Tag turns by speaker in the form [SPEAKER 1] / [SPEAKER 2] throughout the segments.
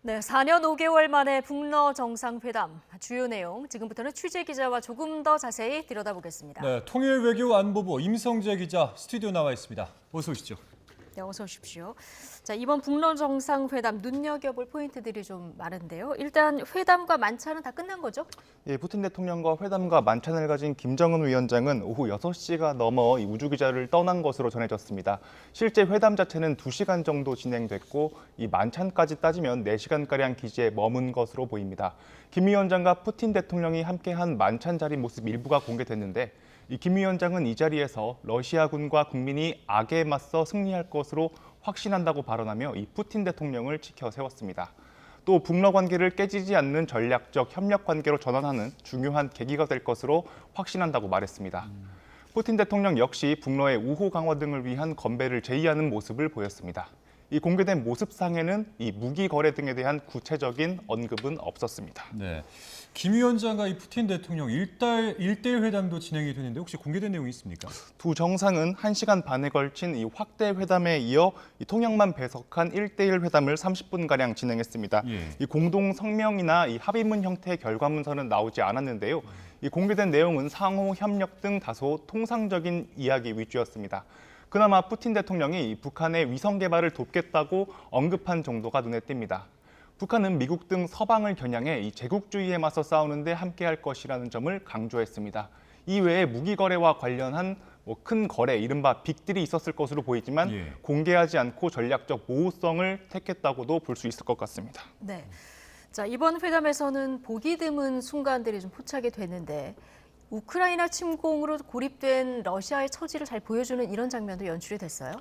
[SPEAKER 1] 네, 4년 5개월 만에 북러 정상회담 주요 내용 지금부터는 취재 기자와 조금 더 자세히 들여다보겠습니다.
[SPEAKER 2] 네, 통일외교안보부 임성재 기자 스튜디오 나와 있습니다. 어서 오시죠.
[SPEAKER 1] 네, 어서 오십시오. 자, 이번 북러 정상회담 눈여겨볼 포인트들이 좀 많은데요. 일단 회담과 만찬은 다 끝난 거죠?
[SPEAKER 3] 예, 푸틴 대통령과 회담과 만찬을 가진 김정은 위원장은 오후 6시가 넘어 이 우주기자를 떠난 것으로 전해졌습니다. 실제 회담 자체는 2시간 정도 진행됐고 이 만찬까지 따지면 4시간가량 기지에 머문 것으로 보입니다. 김 위원장과 푸틴 대통령이 함께한 만찬 자리 모습 일부가 공개됐는데 이 김 위원장은 이 자리에서 러시아군과 국민이 악에 맞서 승리할 것으로 확신한다고 발언하며 이 푸틴 대통령을 지켜 세웠습니다. 또 북러 관계를 깨지지 않는 전략적 협력 관계로 전환하는 중요한 계기가 될 것으로 확신한다고 말했습니다. 푸틴 대통령 역시 북러의 우호 강화 등을 위한 건배를 제의하는 모습을 보였습니다. 이 공개된 모습상에는 이 무기 거래 등에 대한 구체적인 언급은 없었습니다.
[SPEAKER 2] 네, 김 위원장과 이 푸틴 대통령 일대일 회담도 진행이 되는데 혹시 공개된 내용이 있습니까?
[SPEAKER 3] 두 정상은 1시간 반에 걸친 이 확대 회담에 이어 이 통역만 배석한 1대1 회담을 30분가량 진행했습니다.
[SPEAKER 2] 예.
[SPEAKER 3] 이 공동 성명이나 이 합의문 형태의 결과문서는 나오지 않았는데요. 이 공개된 내용은 상호 협력 등 다소 통상적인 이야기 위주였습니다. 그나마 푸틴 대통령이 북한의 위성 개발을 돕겠다고 언급한 정도가 눈에 띕니다. 북한은 미국 등 서방을 겨냥해 이 제국주의에 맞서 싸우는데 함께할 것이라는 점을 강조했습니다. 이외에 무기 거래와 관련한 큰 거래, 이른바 빅딜이 있었을 것으로 보이지만 공개하지 않고 전략적 모호성을 택했다고도 볼 수 있을 것 같습니다.
[SPEAKER 1] 네. 자, 이번 회담에서는 보기 드문 순간들이 좀 포착이 되는데 우크라이나 침공으로 고립된 러시아의 처지를 잘 보여주는 이런 장면도 연출이 됐어요?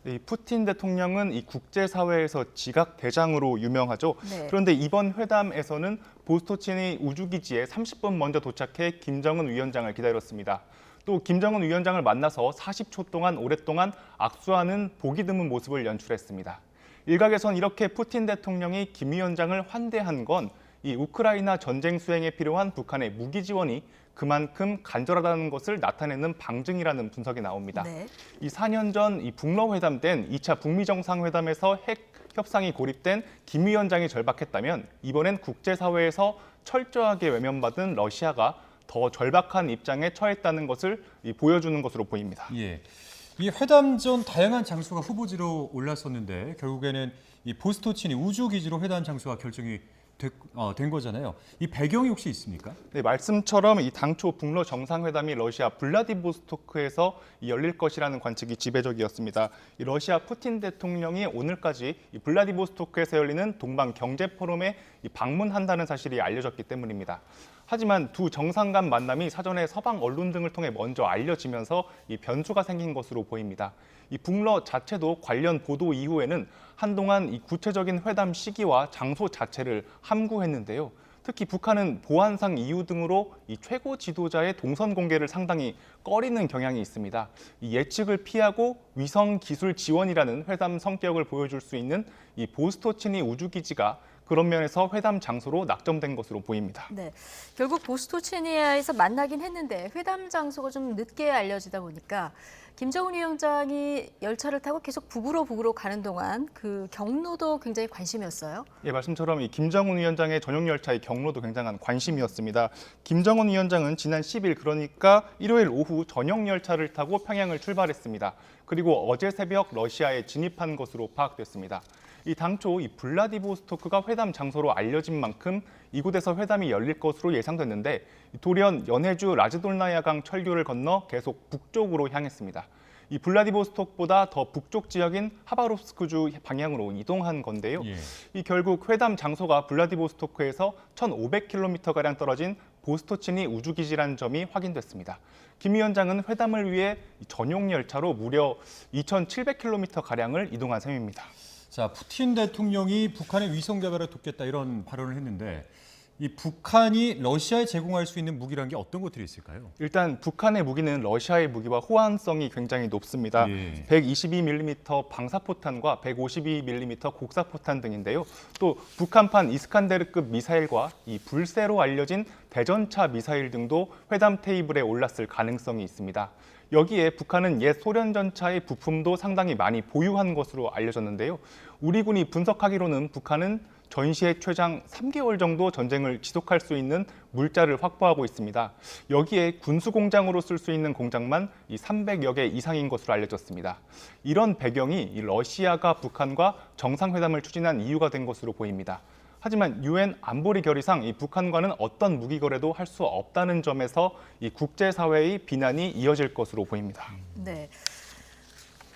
[SPEAKER 3] 이 푸틴 대통령은 이 국제사회에서 지각 대장으로 유명하죠.
[SPEAKER 1] 네.
[SPEAKER 3] 그런데 이번 회담에서는 보스토치니 우주기지에 30분 먼저 도착해 김정은 위원장을 기다렸습니다. 또 김정은 위원장을 만나서 40초 동안 오랫동안 악수하는 보기 드문 모습을 연출했습니다. 일각에선 이렇게 푸틴 대통령이 김 위원장을 환대한 건 이 우크라이나 전쟁 수행에 필요한 북한의 무기 지원이 그만큼 간절하다는 것을 나타내는 방증이라는 분석이 나옵니다.
[SPEAKER 1] 네.
[SPEAKER 3] 이 4년 전 이 북러 회담 땐 2차 북미 정상회담에서 핵 협상이 고립된 김 위원장이 절박했다면 이번엔 국제사회에서 철저하게 외면받은 러시아가 더 절박한 입장에 처했다는 것을 보여주는 것으로 보입니다.
[SPEAKER 2] 예. 이 회담 전 다양한 장소가 후보지로 올랐었는데 결국에는 이 보스토치니 우주기지로 회담 장소가 결정이 된 거잖아요. 이 배경이 혹시 있습니까?
[SPEAKER 3] 네, 말씀처럼 이 당초 북러 정상회담이 러시아 블라디보스토크에서 열릴 것이라는 관측이 지배적이었습니다. 이 러시아 푸틴 대통령이 오늘까지 이 블라디보스토크에서 열리는 동방 경제 포럼에 방문한다는 사실이 알려졌기 때문입니다. 하지만 두 정상 간 만남이 사전에 서방 언론 등을 통해 먼저 알려지면서 이 변수가 생긴 것으로 보입니다. 이 북러 자체도 관련 보도 이후에는 한동안 이 구체적인 회담 시기와 장소 자체를 함구했는데요. 특히 북한은 보안상 이유 등으로 이 최고 지도자의 동선 공개를 상당히 꺼리는 경향이 있습니다. 이 예측을 피하고 위성 기술 지원이라는 회담 성격을 보여줄 수 있는 이 보스토치니 우주기지가 그런 면에서 회담 장소로 낙점된 것으로 보입니다.
[SPEAKER 1] 네, 결국 보스토치니아에서 만나긴 했는데 회담 장소가 좀 늦게 알려지다 보니까 김정은 위원장이 열차를 타고 계속 북으로 가는 동안 그 경로도 굉장히 관심이었어요.
[SPEAKER 3] 예, 말씀처럼 이 김정은 위원장의 전용 열차의 경로도 굉장한 관심이었습니다. 김정은 위원장은 지난 10일 그러니까 일요일 오후 전용 열차를 타고 평양을 출발했습니다. 그리고 어제 새벽 러시아에 진입한 것으로 파악됐습니다. 이 당초 이 블라디보스토크가 회담 장소로 알려진 만큼 이곳에서 회담이 열릴 것으로 예상됐는데 돌연 연해주 라즈돌나야강 철교를 건너 계속 북쪽으로 향했습니다. 이 블라디보스토크보다 더 북쪽 지역인 하바롭스크주 방향으로 이동한 건데요. 이 결국 회담 장소가 블라디보스토크에서 1,500km가량 떨어진 보스토치니 우주기지라는 점이 확인됐습니다. 김 위원장은 회담을 위해 전용 열차로 무려 2,700km가량을 이동한 셈입니다.
[SPEAKER 2] 자, 푸틴 대통령이 북한의 위성 개발을 돕겠다 이런 발언을 했는데 이 북한이 러시아에 제공할 수 있는 무기라는 게 어떤 것들이 있을까요?
[SPEAKER 3] 일단 북한의 무기는 러시아의 무기와 호환성이 굉장히 높습니다. 122mm 방사포탄과 152mm 곡사포탄 등인데요. 또 북한판 이스칸데르급 미사일과 이 불세로 알려진 대전차 미사일 등도 회담 테이블에 올랐을 가능성이 있습니다. 여기에 북한은 옛 소련 전차의 부품도 상당히 많이 보유한 것으로 알려졌는데요. 우리 군이 분석하기로는 북한은 전시회 최장 3개월 정도 전쟁을 지속할 수 있는 물자를 확보하고 있습니다. 여기에 군수공장으로 쓸 수 있는 공장만 300여 개 이상인 것으로 알려졌습니다. 이런 배경이 이 러시아가 북한과 정상회담을 추진한 이유가 된 것으로 보입니다. 하지만 유엔 안보리 결의상 이 북한과는 어떤 무기 거래도 할 수 없다는 점에서 이 국제사회의 비난이 이어질 것으로 보입니다.
[SPEAKER 1] 네.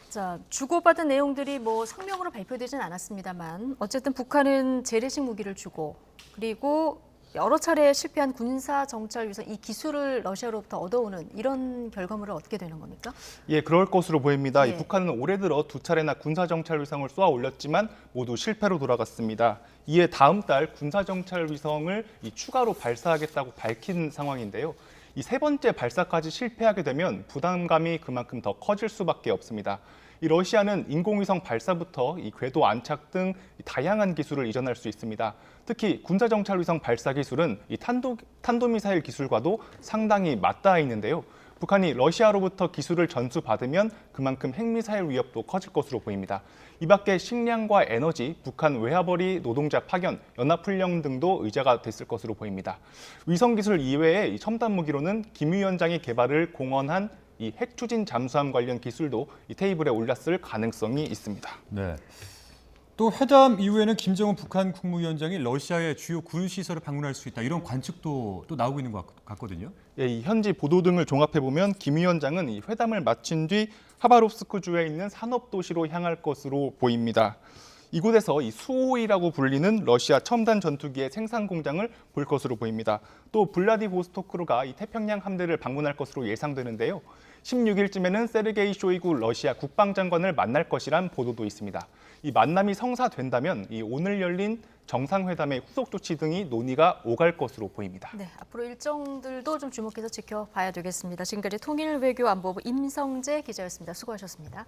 [SPEAKER 1] 자, 주고받은 내용들이 뭐 성명으로 발표되진 않았습니다만 어쨌든 북한은 재래식 무기를 주고 그리고 여러 차례 실패한 군사 정찰 위성 이 기술을 러시아로부터 얻어오는 이런 결과물을 얻게 되는 겁니까?
[SPEAKER 3] 예, 그럴 것으로 보입니다.
[SPEAKER 1] 예.
[SPEAKER 3] 이 북한은 올해 들어 2차례나 군사 정찰 위성을 쏘아 올렸지만 모두 실패로 돌아갔습니다. 이에 다음 달 군사 정찰 위성을 추가로 발사하겠다고 밝힌 상황인데요. 이 세 번째 발사까지 실패하게 되면 부담감이 그만큼 더 커질 수밖에 없습니다. 이 러시아는 인공위성 발사부터 이 궤도 안착 등 다양한 기술을 이전할 수 있습니다. 특히 군사정찰위성 발사 기술은 이 탄도미사일 기술과도 상당히 맞닿아 있는데요. 북한이 러시아로부터 기술을 전수받으면 그만큼 핵미사일 위협도 커질 것으로 보입니다. 이 밖에 식량과 에너지, 북한 외화벌이 노동자 파견, 연합훈련 등도 의제가 됐을 것으로 보입니다. 위성기술 이외에 이 첨단 무기로는 김 위원장이 개발을 공언한 이 핵추진 잠수함 관련 기술도 이 테이블에 올랐을 가능성이 있습니다.
[SPEAKER 2] 네. 또 회담 이후에는 김정은 북한 국무위원장이 러시아의 주요 군 시설을 방문할 수 있다 이런 관측도 또 나오고 있는 것 같거든요.
[SPEAKER 3] 예, 이 현지 보도 등을 종합해 보면 김 위원장은 이 회담을 마친 뒤 하바롭스크주에 있는 산업도시로 향할 것으로 보입니다. 이곳에서 이 수호이라고 불리는 러시아 첨단 전투기의 생산 공장을 볼 것으로 보입니다. 또 블라디보스토크로가 이 태평양 함대를 방문할 것으로 예상되는데요. 16일쯤에는 세르게이 쇼이구 러시아 국방장관을 만날 것이란 보도도 있습니다. 이 만남이 성사된다면 이 오늘 열린 정상회담의 후속 조치 등이 논의가 오갈 것으로 보입니다.
[SPEAKER 1] 네, 앞으로 일정들도 좀 주목해서 지켜봐야 되겠습니다. 지금까지 통일외교안보부 임성재 기자였습니다. 수고하셨습니다.